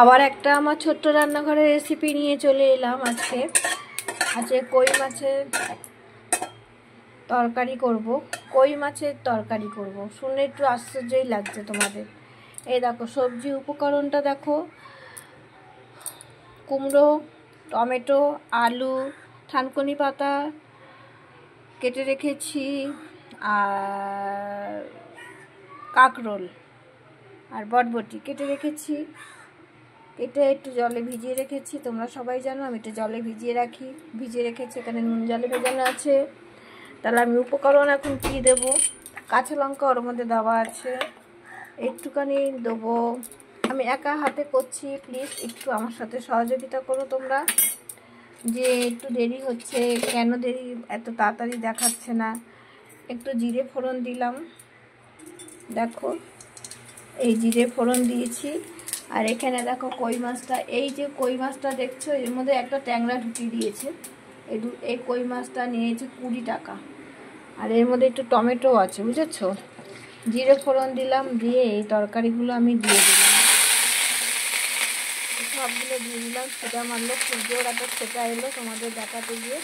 আবার একটা আমার ছোট্ট রান্নাঘরের রেসিপি নিয়ে চলে এলাম। আজকে কই মাছের তরকারি করব। কই মাছের তরকারি করব, শুনে একটু আশ্চর্যই লাগছে তোমাদের। এই দেখো সবজি উপকরণটা দেখো, কুমড়ো, টমেটো, আলু, থানকুনি পাতা কেটে রেখেছি, আর কাঁকরোল আর বটবটি কেটে রেখেছি। এটা একটু জলে ভিজিয়ে রেখেছি, তোমরা সবাই জানো আমি একটু জলে ভিজিয়ে রেখেছি। এখানে নুন জলে ভেজানো আছে। তাহলে আমি উপকরণ এখন কী দেবো, কাঁচা লঙ্কা ওর মধ্যে দেওয়া আছে, একটুখানি দেবো। আমি একা হাতে করছি, প্লিজ একটু আমার সাথে সহযোগিতা করো তোমরা। যে একটু দেরি হচ্ছে, কেন দেরি, এত তাড়াতাড়ি দেখাচ্ছে না। একটু জিরে ফোড়ন দিলাম, দেখো এই জিরে ফোড়ন দিয়েছি। আর এখানে দেখো কই মাছটা, এই যে কই মাছটা দেখছো এর মধ্যে একটা ট্যাংরা ঢুকিয়ে দিয়েছে। এই কই মাছটা নিয়েছে 20 টাকা। আর এর মধ্যে একটু টমেটো আছে, বুঝেছো। জিরে ফোড়ন দিলাম, দিয়ে এই তরকারিগুলো আমি দিয়ে দিলাম, সবগুলো দিয়ে দিলাম। সেটা মারলো, খুব জোর একটা সেটা এলো তোমাদের দেখাতে গিয়ে।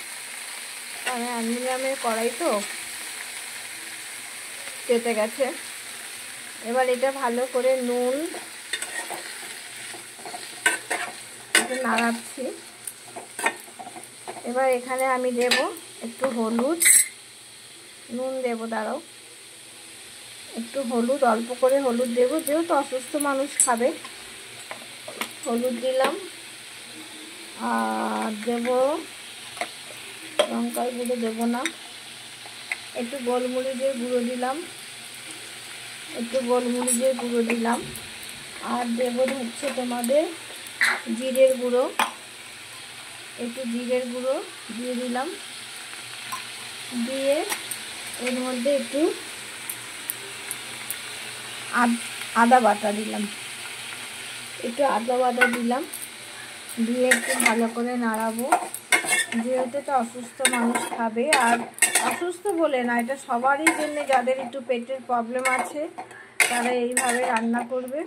আমি অ্যালুমিনিয়ামের কড়াই তো পেতে গেছে। এবার এটা ভালো করে নুন নাড়াচ্ছি। এবার এখানে আমি দেব একটু হলুদ, নুন দেব, দাঁড়াও, একটু হলুদ, অল্প করে হলুদ দেব, যেহেতু অসুস্থ মানুষ খাবে। হলুদ দিলাম, আর দেব লঙ্কার গুঁড়ো দেবো না, একটু গোলমরিচের গুঁড়ো দিলাম, আর দেব হচ্ছে তোমাদের জিরের গুঁড়ো, একটু জিরের গুঁড়ো দিয়ে দিলাম। দিয়ে এর মধ্যে একটু আদা বাটা দিলাম, দিয়ে একটু ভালো করে নাড়াবো। যেহেতু এটা অসুস্থ মানুষ খাবে, আর অসুস্থ বলে না, এটা সবারই জন্য, যাদের একটু পেটের প্রবলেম আছে তারা এইভাবে রান্না করবে।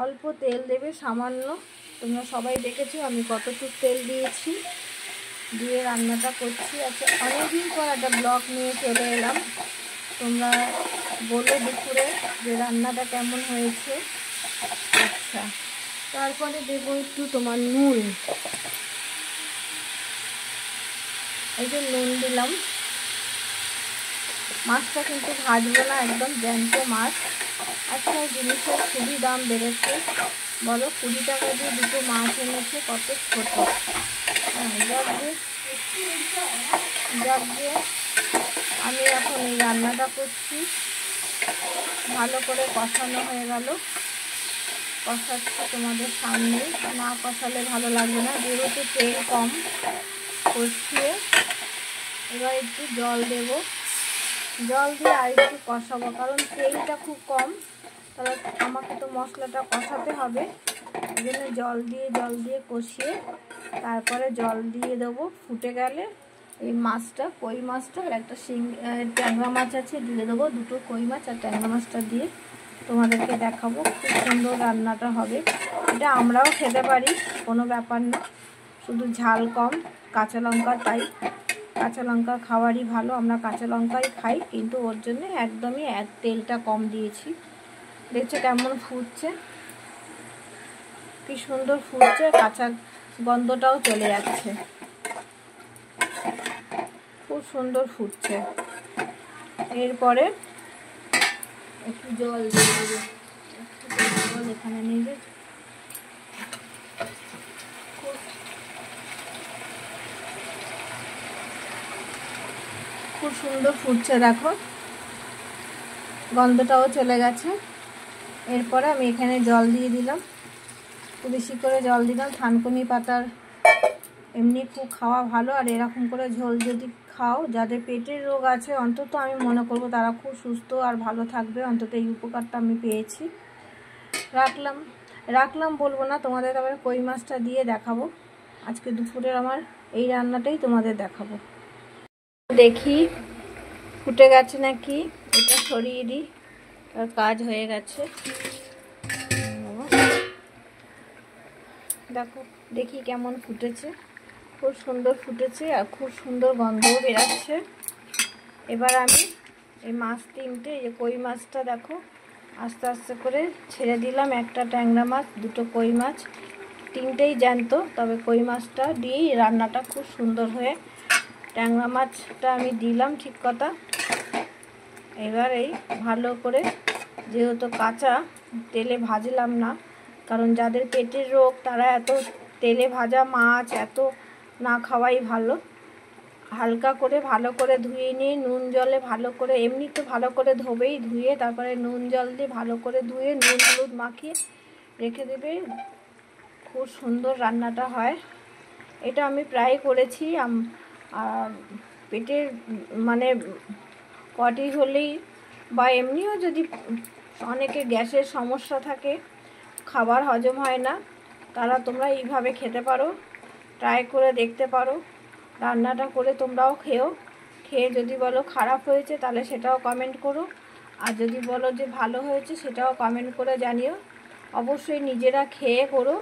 অল্প তেল দেবে, সামান্য, তোমরা সবাই দেখেছো আমি কতটুকু তেল দিয়েছি, দিয়ে রান্নাটা করছি। আচ্ছা, অনেকদিন পর একটা ব্লগ নিয়ে চলে এলাম। তোমরা বলো দুপুরে যে রান্নাটা কেমন হয়েছে। আচ্ছা, তারপরে দেবো একটু তোমার নুন, এই যে নুন দিলাম। মাছটা কিন্তু ভাজবো না, একদম জ্যান্ত মাছ। আজকাল জিনিসের খুবই দাম বেড়েছে, বলো 20 টাকা দিয়ে দুটো মাছ এনেছে, কত ছোট। যাক দিয়ে আমি এখন এই রান্নাটা করছি। ভালো করে কষানো হয়ে গেল, কষাচ্ছি তোমাদের সামনে, না কষালে ভালো লাগবে না, যেহেতু তেল কম কষিয়ে। এবার একটু জল দেব, জল দিয়ে আর একটু কষাবো, কারণ তেলটা খুব কম, তাহলে আমাকে তো মশলাটা কষাতে হবে। এই জন্য জল দিয়ে কষিয়ে তারপরে জল দিয়ে দেবো। ফুটে গেলে এই মাছটা, কই মাছটা আর একটা ট্যাংরা মাছ আছে, দিয়ে দেবো। দুটো কই মাছ আর ট্যাংরা মাছটা দিয়ে তোমাদেরকে দেখাবো। খুব সুন্দর রান্নাটা হবে। এটা আমরাও খেতে পারি, কোনো ব্যাপার না, শুধু ঝাল কম, কাঁচা লঙ্কা, তাই কাঁচা লঙ্কা খাওয়ারই ভালো, আমরা কাঁচা লঙ্কাই খাই, কিন্তু ওর জন্য একদমই তেলটা কম দিয়েছি। দেখছো কেমন ফুটছে, কি সুন্দর ফুটছে, কাঁচা গন্ধটাও চলে যাচ্ছে, খুব সুন্দর ফুটছে। এরপরে একটু জল দিয়ে দেবো, জল এখানে নেবে। খুব সুন্দর ফুটছে, দেখো গন্ধটাও চলে গেছে। এরপরে আমি এখানে জল দিয়ে দিলাম, একটু বেশি করে জল দিলাম। থানকুনি পাতার এমনি খুব খাওয়া ভালো, আর এরকম করে ঝোল যদি খাও, যাদের পেটের রোগ আছে, অন্তত আমি মনে করব তারা খুব সুস্থ আর ভালো থাকবে। অন্তত এই উপকারটা আমি পেয়েছি। রাখলাম বলবো না, তোমাদের আবার কই মাছটা দিয়ে দেখাবো। আজকে দুপুরের আমার এই রান্নাটাই তোমাদের দেখাবো। দেখি ফুটে গেছে নাকি, এটা সরিয়ে দিই, আর কাজ হয়ে গেছে। দেখো দেখি কেমন ফুটেছে, খুব সুন্দর ফুটেছে আর খুব সুন্দর গন্ধও বেরাচ্ছে। এবার আমি এই মাছ তিনটে, এই কই মাছটা দেখো আস্তে আস্তে করে ছেড়ে দিলাম, একটা ট্যাংরা মাছ, দুটো কই মাছ, তিনটেই জ্যান্ত, তবে কই মাছটা দিয়েই রান্নাটা খুব সুন্দর হয়ে, ট্যাংরা মাছটা আমি দিলাম ঠিক কথা। এবার এই ভালো করে, যেহেতু কাঁচা তেলে ভাজলাম না, কারণ যাদের পেটের রোগ তারা এত তেলে ভাজা মাছ এত না খাওয়াই ভালো। হালকা করে ভালো করে ধুয়ে নিয়ে নুন জলে ভালো করে, এমনি তো ভালো করে ধোবেই, ধুয়ে তারপরে নুন জল দিয়ে ভালো করে ধুয়ে নুন হলুদ মাখিয়ে রেখে দেবে, খুব সুন্দর রান্নাটা হয়। এটা আমি প্রায় করেছি। পেটের মানে পটি হলেই বা এমনিও যদি অনেকে গ্যাসের সমস্যা থাকে, খাবার হজম হয় না, তারা তোমরা এইভাবে খেতে পারো, ট্রাই করে দেখতে পারো। রান্নাটা করে তোমরাও খেও, খেয়ে যদি বলো খারাপ হয়েছে তাহলে সেটাও কমেন্ট করো, আর যদি বলো যে ভালো হয়েছে সেটাও কমেন্ট করে জানিও। অবশ্যই নিজেরা খেয়ে করো।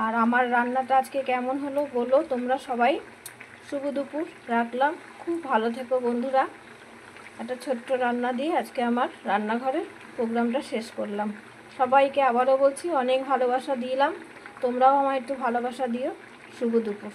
আর আমার রান্নাটা আজকে কেমন হলো বলো তোমরা সবাই। শুভ দুপুর, রাখলাম, খুব ভালো থেকো বন্ধুরা। একটা ছোট্ট রান্না দিয়ে আজকে আমার রান্নাঘরের প্রোগ্রামটা শেষ করলাম। সবাইকে আবারও বলছি অনেক ভালোবাসা দিলাম, তোমরাও আমায় একটু ভালোবাসা দিও। শুভ দুপুর।